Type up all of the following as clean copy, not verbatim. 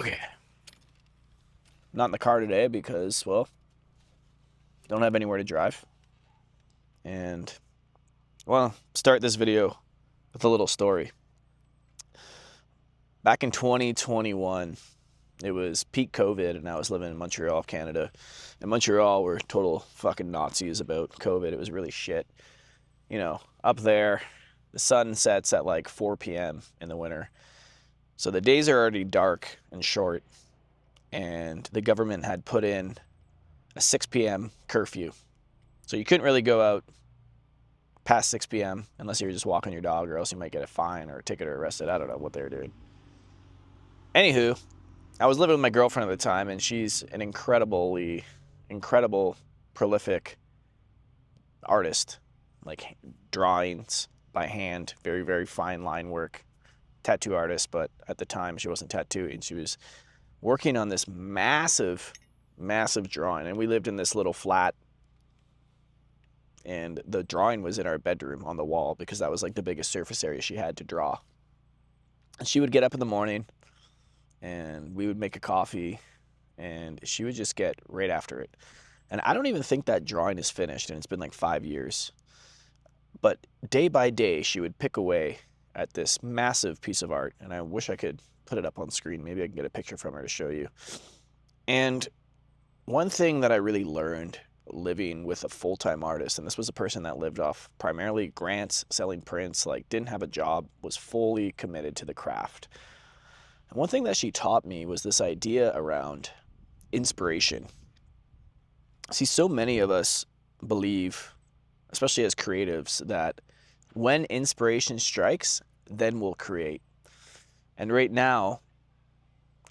Okay. Not in the car today because, well, don't have anywhere to drive. And, well, start this video with a little story. Back in 2021, it was peak COVID, and I was living in Montreal, Canada. And Montreal were total fucking Nazis about COVID. It was really shit. You know, up there, the sun sets at like 4 p.m. in the winter. So the days are already dark and short. And the government had put in a 6 p.m. curfew. So you couldn't really go out past 6 p.m. unless you were just walking your dog, or else you might get a fine or a ticket or arrested. I don't know what they were doing. Anywho, I was living with my girlfriend at the time, and she's an incredible, prolific artist. Like drawings by hand, very, very fine line work. Tattoo artist, but at the time she wasn't tattooing. She was working on this massive drawing, and we lived in this little flat, and the drawing was in our bedroom on the wall because that was like the biggest surface area she had to draw. And she would get up in the morning, and we would make a coffee, and she would just get right after it. And I don't even think that drawing is finished, and it's been like 5 years. But day by day, she would pick away at this massive piece of art, and I wish I could put it up on screen. Maybe I can get a picture from her to show you. And one thing that I really learned living with a full-time artist, and this was a person that lived off primarily grants, selling prints, like didn't have a job, was fully committed to the craft. And one thing that she taught me was this idea around inspiration. See, so many of us believe, especially as creatives, that when inspiration strikes, then we'll create. And right now,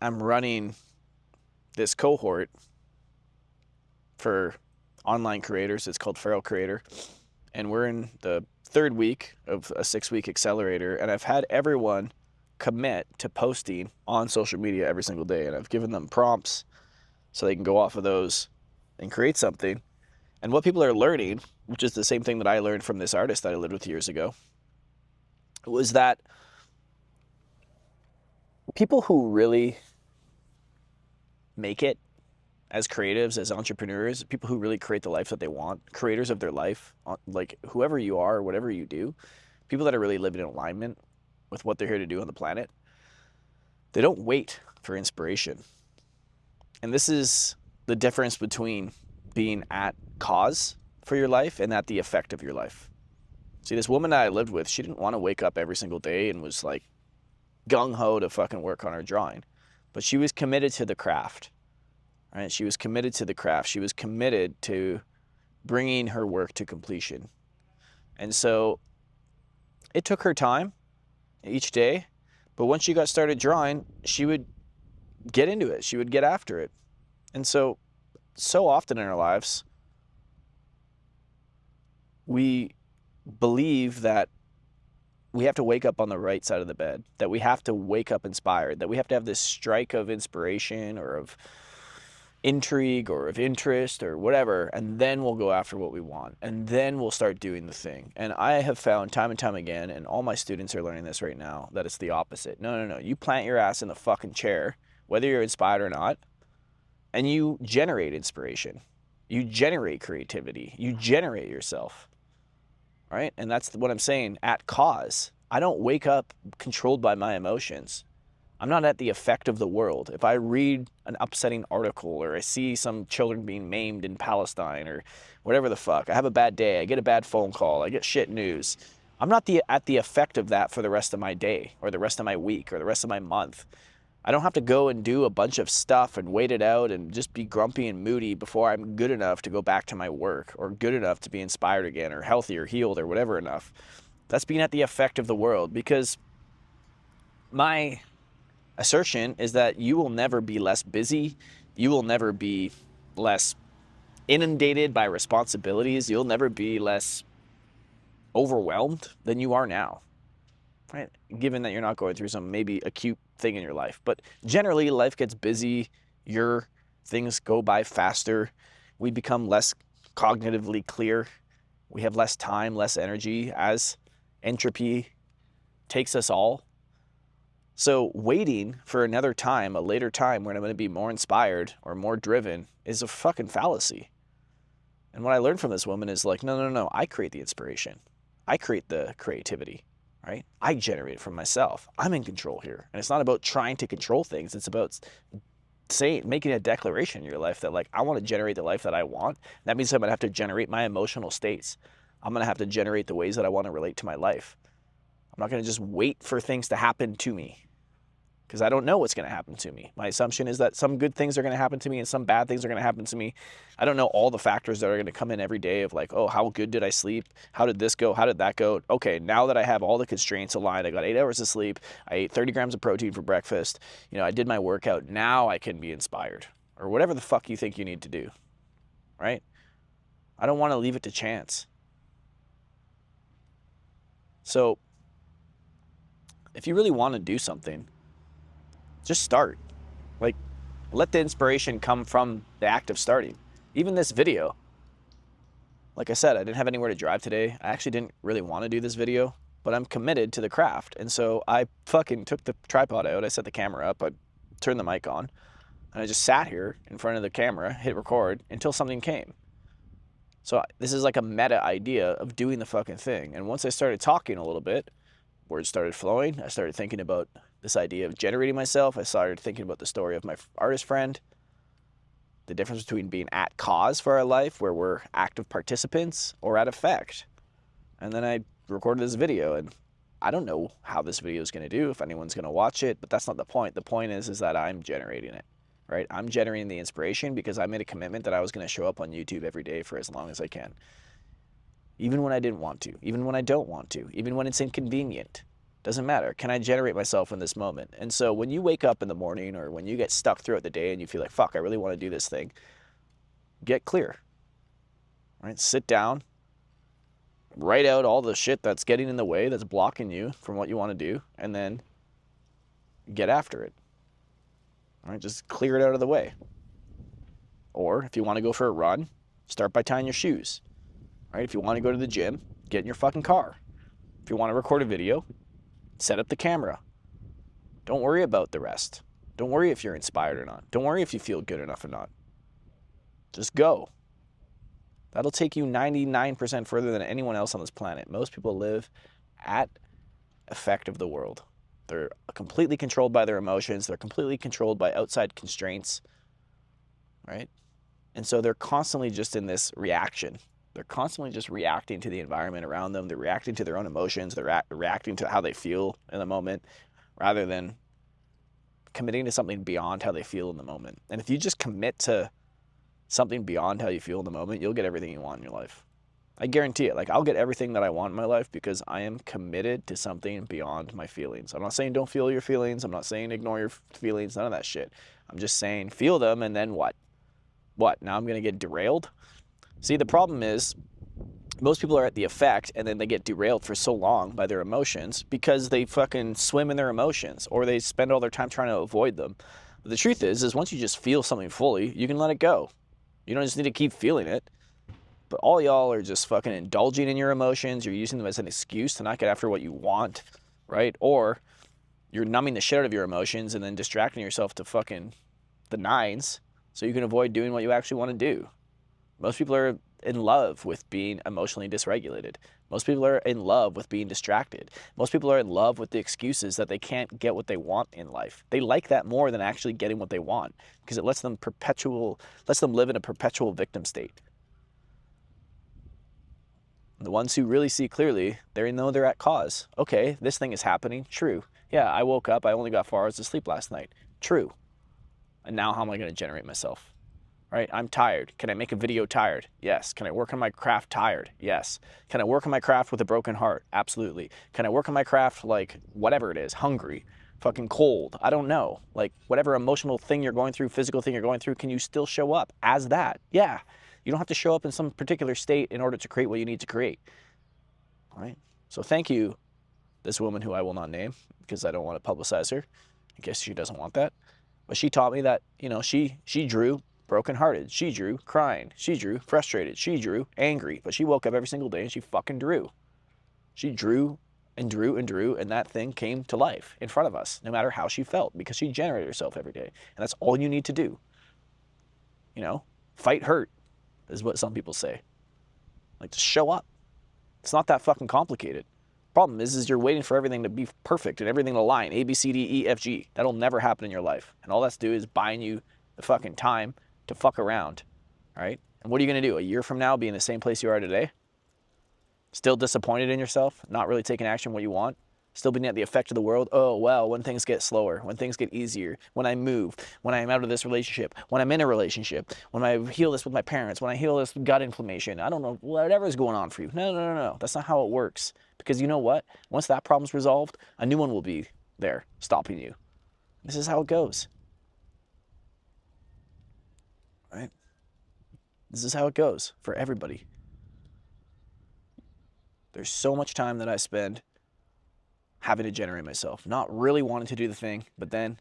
I'm running this cohort for online creators. It's called Feral Creator. And we're in the 3rd week of a 6-week accelerator. And I've had everyone commit to posting on social media every single day. And I've given them prompts so they can go off of those and create something. And what people are learning, which is the same thing that I learned from this artist that I lived with years ago, was that people who really make it as creatives, as entrepreneurs, people who really create the life that they want, creators of their life, like whoever you are, whatever you do, people that are really living in alignment with what they're here to do on the planet, they don't wait for inspiration. And this is the difference between being at cause for your life and at the effect of your life. See, this woman that I lived with, she didn't want to wake up every single day and was like gung-ho to fucking work on her drawing. But she was committed to the craft, right? She was committed to the craft. She was committed to bringing her work to completion. And so it took her time each day, but once she got started drawing, she would get into it. She would get after it. And so often in our lives, we believe that we have to wake up on the right side of the bed, that we have to wake up inspired, that we have to have this strike of inspiration or of intrigue or of interest or whatever, and then we'll go after what we want, and then we'll start doing the thing. And I have found time and time again, and all my students are learning this right now, that it's the opposite. No. You plant your ass in the fucking chair, whether you're inspired or not, and you generate inspiration. You generate creativity. You generate yourself. Right? And that's what I'm saying, at cause. I don't wake up controlled by my emotions. I'm not at the effect of the world. If I read an upsetting article or I see some children being maimed in Palestine or whatever the fuck, I have a bad day, I get a bad phone call, I get shit news, I'm not at the effect of that for the rest of my day or the rest of my week or the rest of my month. I don't have to go and do a bunch of stuff and wait it out and just be grumpy and moody before I'm good enough to go back to my work or good enough to be inspired again or healthy or healed or whatever enough. That's being at the effect of the world, because my assertion is that you will never be less busy. You will never be less inundated by responsibilities. You'll never be less overwhelmed than you are now. Right? Given that you're not going through some maybe acute thing in your life. But generally, life gets busy. Things go by faster. We become less cognitively clear. We have less time, less energy as entropy takes us all. So waiting for another time, a later time when I'm going to be more inspired or more driven is a fucking fallacy. And what I learned from this woman is like, no, I create the inspiration. I create the creativity, right? I generate it from myself. I'm in control here. And it's not about trying to control things. It's about making a declaration in your life that like, I want to generate the life that I want. That means I'm going to have to generate my emotional states. I'm going to have to generate the ways that I want to relate to my life. I'm not going to just wait for things to happen to me, because I don't know what's going to happen to me. My assumption is that some good things are going to happen to me and some bad things are going to happen to me. I don't know all the factors that are going to come in every day of like, oh, how good did I sleep? How did this go? How did that go? Okay, now that I have all the constraints aligned, I got 8 hours of sleep, I ate 30 grams of protein for breakfast, I did my workout, now I can be inspired. Or whatever the fuck you think you need to do, right? I don't want to leave it to chance. So, if you really want to do something, just start. Like, let the inspiration come from the act of starting. Even this video. Like I said, I didn't have anywhere to drive today. I actually didn't really want to do this video, but I'm committed to the craft. And so I fucking took the tripod out. I set the camera up. I turned the mic on. And I just sat here in front of the camera, hit record, until something came. So this is like a meta idea of doing the fucking thing. And once I started talking a little bit, words started flowing. I started thinking about this idea of generating myself. I started thinking about the story of my artist friend, the difference between being at cause for our life, where we're active participants, or at effect. And then I recorded this video, and I don't know how this video is going to do, if anyone's going to watch it, but that's not the point. The point is that I'm generating it, right? I'm generating the inspiration because I made a commitment that I was going to show up on YouTube every day for as long as I can. Even when I didn't want to, even when I don't want to, even when it's inconvenient. Doesn't matter. Can I generate myself in this moment? And so when you wake up in the morning or when you get stuck throughout the day and you feel like, fuck, I really want to do this thing, get clear, right? Sit down, write out all the shit that's getting in the way, that's blocking you from what you want to do, and then get after it, all right? Just clear it out of the way. Or if you want to go for a run, start by tying your shoes, right? If you want to go to the gym, get in your fucking car. If you want to record a video, set up the camera. Don't worry about the rest. Don't worry if you're inspired or not. Don't worry if you feel good enough or not. Just go. That'll take you 99% further than anyone else on this planet. Most people live at effect of the world. They're completely controlled by their emotions. They're completely controlled by outside constraints, right? And so they're constantly just in this reaction. They're constantly just reacting to the environment around them. They're reacting to their own emotions. They're reacting to how they feel in the moment rather than committing to something beyond how they feel in the moment. And if you just commit to something beyond how you feel in the moment, you'll get everything you want in your life. I guarantee it. Like, I'll get everything that I want in my life because I am committed to something beyond my feelings. I'm not saying don't feel your feelings. I'm not saying ignore your feelings. None of that shit. I'm just saying feel them and then what? What? Now I'm going to get derailed? See, the problem is most people are at the effect and then they get derailed for so long by their emotions because they fucking swim in their emotions or they spend all their time trying to avoid them. But the truth is once you just feel something fully, you can let it go. You don't just need to keep feeling it. But all y'all are just fucking indulging in your emotions. You're using them as an excuse to not get after what you want, right? Or you're numbing the shit out of your emotions and then distracting yourself to fucking the nines so you can avoid doing what you actually want to do. Most people are in love with being emotionally dysregulated. Most people are in love with being distracted. Most people are in love with the excuses that they can't get what they want in life. They like that more than actually getting what they want because it lets them live in a perpetual victim state. The ones who really see clearly, they know they're at cause. Okay, this thing is happening. True. Yeah, I woke up. I only got 4 hours of sleep last night. True. And now how am I going to generate myself? Right? I'm tired. Can I make a video tired? Yes. Can I work on my craft tired? Yes. Can I work on my craft with a broken heart? Absolutely. Can I work on my craft like whatever it is, hungry, fucking cold? I don't know. Like whatever emotional thing you're going through, physical thing you're going through, can you still show up as that? Yeah. You don't have to show up in some particular state in order to create what you need to create. All right? So thank you, this woman who I will not name because I don't want to publicize her. I guess she doesn't want that. But she taught me that, she drew brokenhearted. She drew crying. She drew frustrated. She drew angry. But she woke up every single day and she fucking drew. She drew and drew and drew, and that thing came to life in front of us, no matter how she felt, because she generated herself every day. And that's all you need to do. You know, fight hurt is what some people say. Like, just show up. It's not that fucking complicated. Problem is you're waiting for everything to be perfect and everything to align. A, B, C, D, E, F, G. That'll never happen in your life. And all that's to do is buying you the fucking time to fuck around. All right? And what are you going to do? A year from now, be in the same place you are today? Still disappointed in yourself? Not really taking action what you want? Still being at the effect of the world? Oh, well, when things get slower, when things get easier, when I move, when I'm out of this relationship, when I'm in a relationship, when I heal this with my parents, when I heal this gut inflammation, I don't know, whatever's going on for you. No. That's not how it works. Because you know what? Once that problem's resolved, a new one will be there stopping you. This is how it goes. Right? This is how it goes for everybody. There's so much time that I spend having to generate myself, not really wanting to do the thing, but then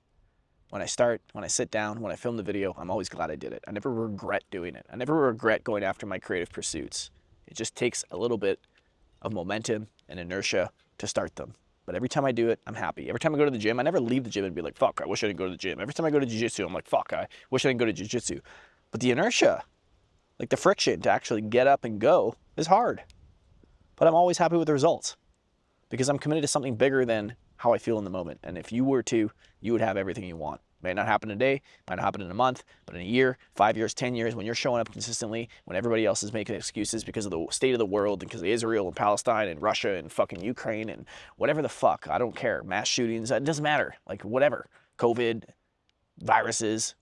when I start, when I sit down, when I film the video, I'm always glad I did it. I never regret doing it. I never regret going after my creative pursuits. It just takes a little bit of momentum and inertia to start them. But every time I do it, I'm happy. Every time I go to the gym, I never leave the gym and be like, fuck, I wish I didn't go to the gym. Every time I go to jiu-jitsu, I'm like, fuck, I wish I didn't go to jiu-jitsu. But the inertia, like the friction to actually get up and go is hard. But I'm always happy with the results because I'm committed to something bigger than how I feel in the moment. And if you were to, you would have everything you want. May not happen today, might not happen in a month, but in a year, 5 years, 10 years, when you're showing up consistently, when everybody else is making excuses because of the state of the world and because of Israel and Palestine and Russia and fucking Ukraine and whatever the fuck, I don't care, mass shootings, it doesn't matter, like whatever, COVID, viruses,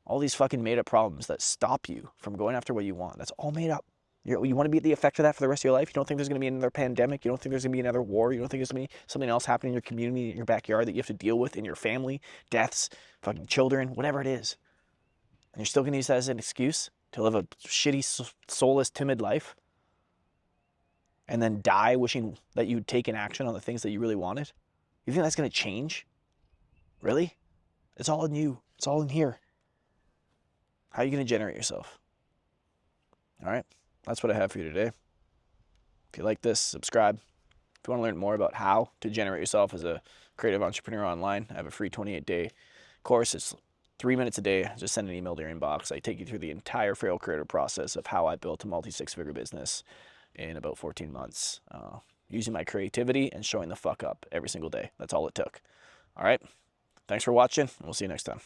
all these fucking made up problems that stop you from going after what you want. That's all made up. You want to be at the effect of that for the rest of your life? You don't think there's going to be another pandemic? You don't think there's going to be another war? You don't think there's going to be something else happening in your community, in your backyard that you have to deal with, in your family, deaths, fucking children, whatever it is? And you're still going to use that as an excuse to live a shitty, soulless, timid life? And then die wishing that you'd taken action on the things that you really wanted? You think that's going to change? Really? It's all in you. It's all in here. How are you going to generate yourself? All right? That's what I have for you today. If you like this, subscribe. If you want to learn more about how to generate yourself as a creative entrepreneur online, I have a free 28-day course. It's 3 minutes a day. Just send an email to your inbox. I take you through the entire Feral Creator process of how I built a multi-six-figure business in about 14 months, using my creativity and showing the fuck up every single day. That's all it took. All right. Thanks for watching, and we'll see you next time.